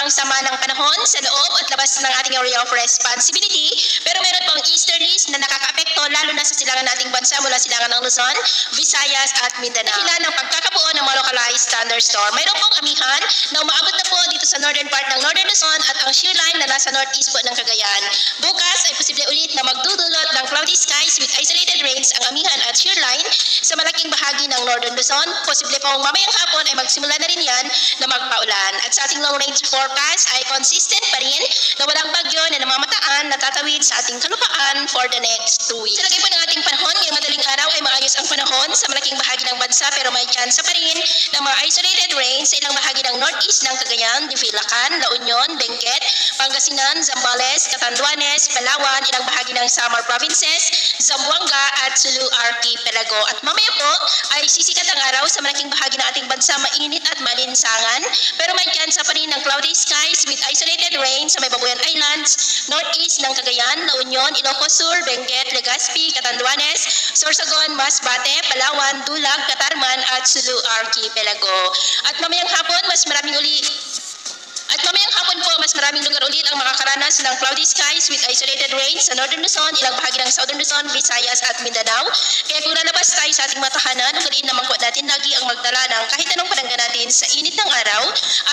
ang sama ng panahon sa loob at labas ng ating area of responsibility, pero meron pong easterlies na nakakaapekto lalo na sa silangan nating bansa mula silangan ng Luzon, Visayas at Mindanao. Dahilan ng pagkakabuo ng mga localized thunderstorm, mayroon pong amihan na umaabot na po dito sa northern part ng Northern Luzon at ang shear line na nasa northeast po ng Cagayan. Bukas ay posible ulit na magdudulot ng cloudy skies with isolated rains ang amihan at shear line sa malaking bahagi ng Northern Luzon. Posible pong mamayang hapon ay magsimula na rin yan na magpaulan. At sa ating long range forecast ay consistent pa rin na walang bagyo na namamataan na tatawid sa ating kalupaan for the next 2 weeks. Sa lagay po ng ating panahon, ngayong madaling araw ay maayos ang panahon sa malaking bahagi ng bansa pero may chance pa rin ng mga isolated rains sa ilang bahagi ng northeast ng Cagayan, Divilacan, La Union, Benguet, Pangasinan, Zambales, Catanduanes, Palawan, ilang bahagi ng Samar Provinces, Zamboanga at Sulu Archipelago. At mamaya po ay sisikat ang araw sa malaking bahagi ng ating bansa, mainit at malinsangan pero may chance pa rin ng cloudy skies with isolated rain sa may Babuyan Islands, northeast ng Cagayan, La Union, Ilocos Sur, Benguet, Legazpi, Catanduanes, Sorsogon, Masbate, Palawan, Dulag, Catarman at Sulu Archipelago. At mamayang hapon po, mas maraming lugar ulit ang makakaranas ng cloudy skies with isolated rain sa Northern Luzon, ilang bahagi ng Southern Luzon, Visayas at Mindanao. Kaya kung lalabas tayo sa ating matahanan, ugaliin naman po natin lagi ang magdala ng kahit anong panangga natin sa init ng araw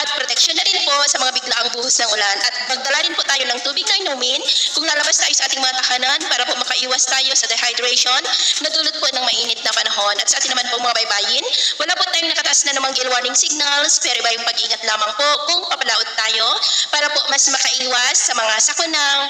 at proteksyon na rin po sa mga biglaang buhos ng ulan. At magdala rin po tayo ng tubig na inumin kung lalabas tayo sa ating matahanan para po makaiwas tayo sa dehydration na dulot po ng mainit na panahon. At sa ating naman po mga baybayin, wala po tayong nakataas na namang gale warning signals pero iba yung pag-ingat lamang po kung papalaot tayo para po mas makaiwas sa mga sakunang